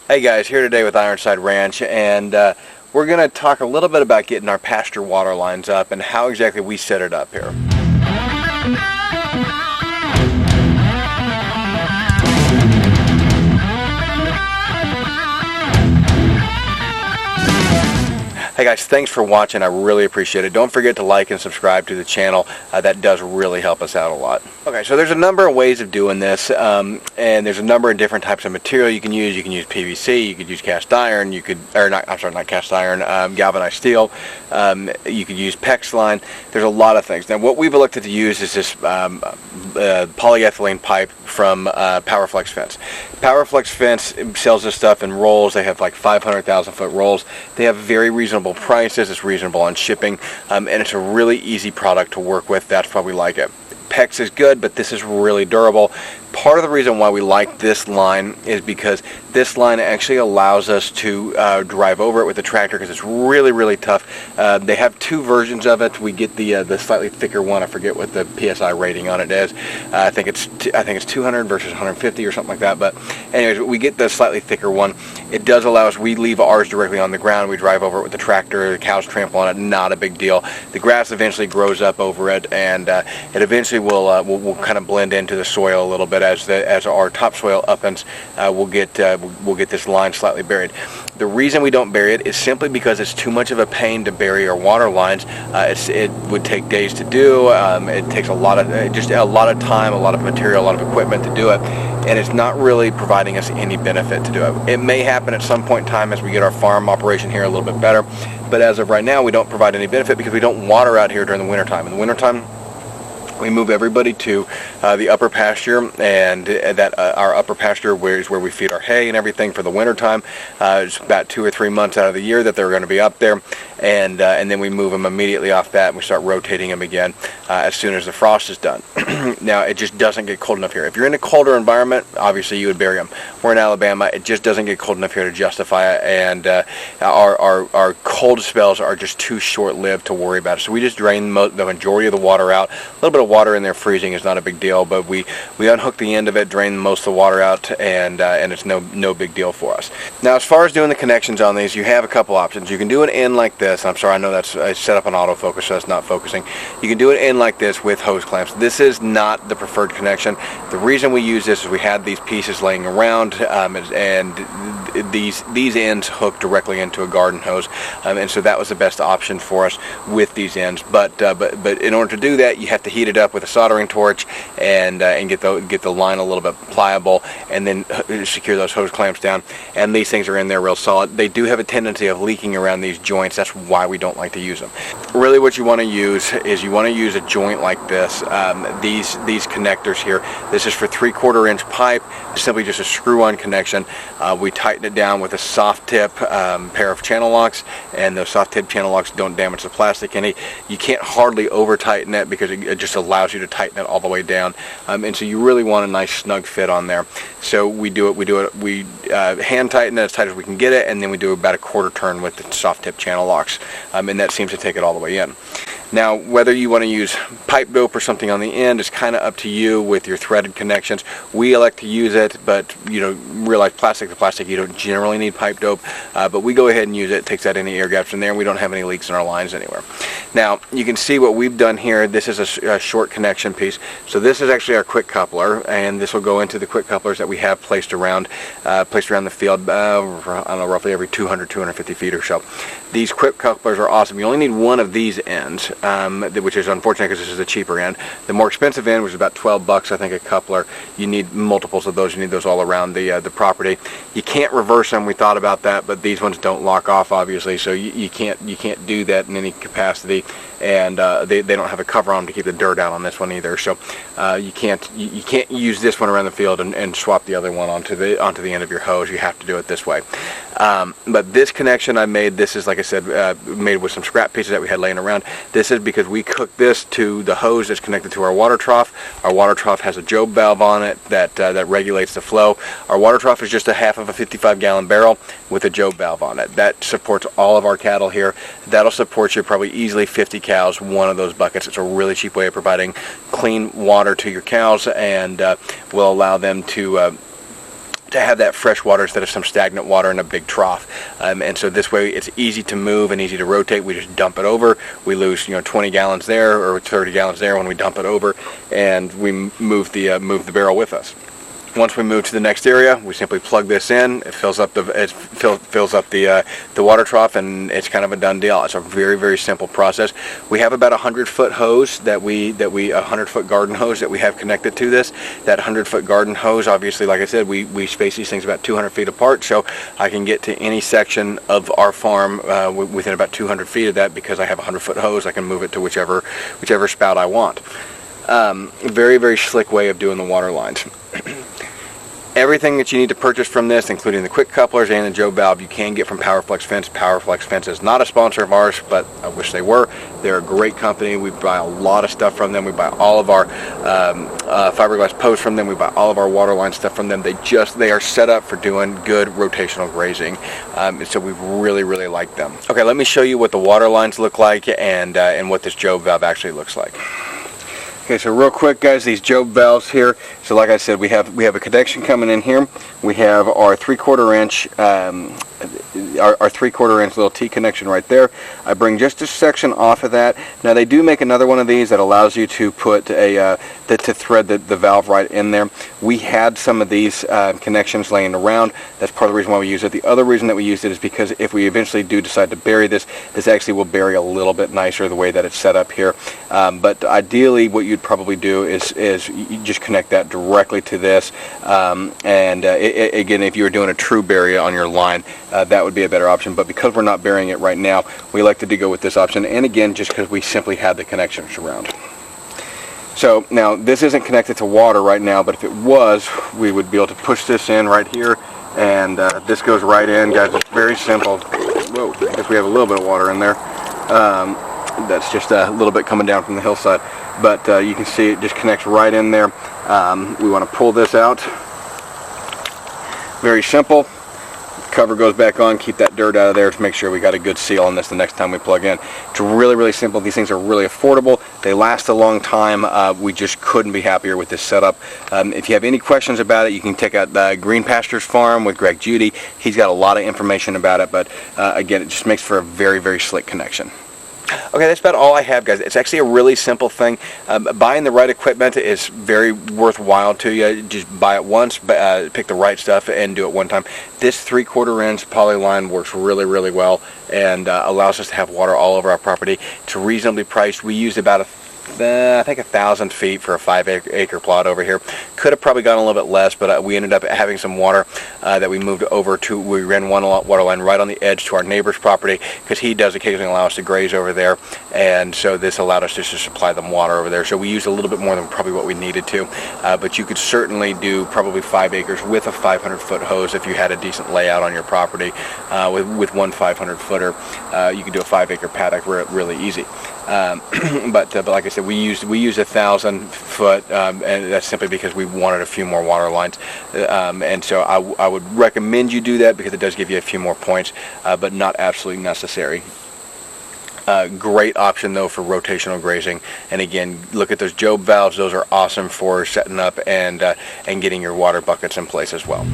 Hey guys, here today with Ironside Ranch, and we're going to talk a little bit about getting our pasture water lines up and how exactly we set it up here. Hey guys, thanks for watching. I really appreciate it. Don't forget to like and subscribe to the channel. That does really help us out a lot. Okay, so there's a number of ways of doing this, and there's a number of different types of material you can use. You can use PVC, you could use cast iron, not cast iron, galvanized steel. You could use PEX line. There's a lot of things. Now, what we've elected to use is this polyethylene pipe from PowerFlex Fence. PowerFlex Fence sells this stuff in rolls. They have like 500,000 foot rolls. They have very reasonable prices. It's reasonable on shipping, and it's a really easy product to work with. That's why we like it. PEX is good, but this is really durable. Part of the reason why we like this line is because this line actually allows us to drive over it with the tractor, because it's really, really tough. They have two versions of it. We get the slightly thicker one. I forget what the PSI rating on it is. I think it's 200 versus 150 or something like that. But anyways, we get the slightly thicker one. It does allow us. We leave ours directly on the ground. We drive over it with the tractor. The cows trample on it. Not a big deal. The grass eventually grows up over it, and it eventually will kind of blend into the soil a little bit. As our topsoil uppens, we'll get this line slightly buried. The reason we don't bury it is simply because it's too much of a pain to bury our water lines. It would take days to do. It takes a lot of time, a lot of material, a lot of equipment to do it, and it's not really providing us any benefit to do it. It may happen at some point in time as we get our farm operation here a little bit better, but as of right now, we don't provide any benefit because we don't water out here during the wintertime. In the wintertime, we move everybody to the upper pasture, and our upper pasture is where we feed our hay and everything for the winter time. It's about 2 or 3 months out of the year that they're going to be up there, and then we move them immediately off that, and we start rotating them again as soon as the frost is done. Now, it just doesn't get cold enough here. If you're in a colder environment, obviously you would bury them. We're in Alabama. It just doesn't get cold enough here to justify it, and our cold spells are just too short-lived to worry about it. So we just drain the majority of the water out. A little bit of water in there freezing is not a big deal, but we unhook the end of it, drain most of the water out, and it's no big deal for us. Now, as far as doing the connections on these, you have a couple options. You can do an end like this. I'm sorry, I know that's set up on autofocus, so that's not focusing. You can do an end like this with hose clamps. This is not the preferred connection. The reason we use this is we had these pieces laying around, and these ends hook directly into a garden hose, and so that was the best option for us with these ends. But in order to do that, you have to heat it up with a soldering torch and get the line a little bit pliable, and then secure those hose clamps down. And these things are in there real solid. They do have a tendency of leaking around these joints. That's why we don't like to use them. Really, what you want to use is a joint like this. These connectors here. This is for 3/4 inch pipe. It's simply just a screw-on connection. We tighten it down with a soft tip pair of channel locks, and those soft tip channel locks don't damage the plastic any. You can't hardly over tighten it because it just allows you to tighten it all the way down, and so you really want a nice snug fit on there. So we hand tighten it as tight as we can get it, and then we do about a 1/4 turn with the soft tip channel locks, and that seems to take it all the way in. Now, whether you want to use pipe dope or something on the end is kind of up to you with your threaded connections. We elect to use it, but realize plastic to plastic, you don't generally need pipe dope, but we go ahead and use it. It takes out any air gaps in there, and we don't have any leaks in our lines anywhere. Now, you can see what we've done here. This is a short connection piece. So this is actually our quick coupler, and this will go into the quick couplers that we have placed around the field, I don't know, roughly every 250 feet or so. These quick couplers are awesome. You only need one of these ends, which is unfortunate because this is a cheaper end. The more expensive end, which is about 12 bucks, I think, a coupler, you need multiples of those. You need those all around the property. You can't reverse them. We thought about that, but these ones don't lock off, obviously, so you can't do that in any capacity. And they don't have a cover on them to keep the dirt out on this one either. So you can't use this one around the field and swap the other one onto the end of your hose. You have to do it this way. But this connection I made, this is, like I said, made with some scrap pieces that we had laying around. This is because we cooked this to the hose that's connected to our water trough. Our water trough has a Job valve on it that regulates the flow. Our water trough is just a half of a 55-gallon barrel with a Job valve on it. That supports all of our cattle here. That'll support you probably easily 50 cows, one of those buckets. It's a really cheap way of providing clean water to your cows, and will allow them to to have that fresh water instead of some stagnant water in a big trough. And so this way it's easy to move and easy to rotate. We just dump it over. We lose 20 gallons there or 30 gallons there when we dump it over, and we move the barrel with us. Once we move to the next area, we simply plug this in. It fills up the water trough, and it's kind of a done deal. It's a very, very simple process. We have about a 100-foot hose a 100-foot garden hose that we have connected to this. That 100-foot garden hose, obviously, like I said, we space these things about 200 feet apart, so I can get to any section of our farm within about 200 feet of that because I have a 100-foot hose. I can move it to whichever spout I want. Very, very slick way of doing the water lines. Everything that you need to purchase from this, including the quick couplers and the Job valve, you can get from Powerflex Fence. Powerflex Fence is not a sponsor of ours, but I wish they were. They're a great company. We buy a lot of stuff from them. We buy all of our fiberglass posts from them. We buy all of our water line stuff from them. They are set up for doing good rotational grazing, so we really, really like them. Okay, let me show you what the water lines look like and what this Job valve actually looks like. Okay, so real quick, guys, these Job valves here. So like I said, we have a connection coming in here. We have our 3/4 inch our 3/4 inch little T connection right there. I bring just a section off of that. Now they do make another one of these that allows you to put to thread the valve right in there. We had some of these connections laying around. That's part of the reason why we use it. The other reason that we used it is because if we eventually do decide to bury this actually will bury a little bit nicer the way that it's set up here. But ideally what you'd probably do is you just connect that directly to this, again, if you were doing a true bury on your line, that would be a better option. But because we're not burying it right now, we elected to go with this option, and again, just because we simply had the connections around. So now this isn't connected to water right now, but if it was, we would be able to push this in right here, and this goes right in, guys. It's very simple. Whoa, I guess we have a little bit of water in there. That's just a little bit coming down from the hillside, but you can see it just connects right in there. We want to pull this out. Very simple. Cover goes back on, keep that dirt out of there to make sure we got a good seal on this the next time we plug in. It's really, really simple. These things are really affordable. They last a long time. We just couldn't be happier with this setup. If you have any questions about it, you can check out Green Pasture's farm with Greg Judy. He's got a lot of information about it, but again, it just makes for a very, very slick connection. Okay, that's about all I have, guys. It's actually a really simple thing. Buying the right equipment is very worthwhile to you. Just buy it once, pick the right stuff, and do it one time. This 3/4 inch poly line works really, really well and allows us to have water all over our property. It's reasonably priced. We used about I think 1,000 feet for a 5-acre plot over here. Could have probably gone a little bit less, but we ended up having some water that we moved over to. We ran one water line right on the edge to our neighbor's property because he does occasionally allow us to graze over there, and so this allowed us just to supply them water over there. So we used a little bit more than probably what we needed to, but you could certainly do probably 5 acres with a 500-foot hose if you had a decent layout on your property. With one 500-footer, you could do a 5-acre paddock really easy. But like I said, we used 1,000 foot, and that's simply because we wanted a few more water lines, and so I would recommend you do that because it does give you a few more points, but not absolutely necessary. Great option though for rotational grazing, and again, look at those Job valves. Those are awesome for setting up and getting your water buckets in place as well.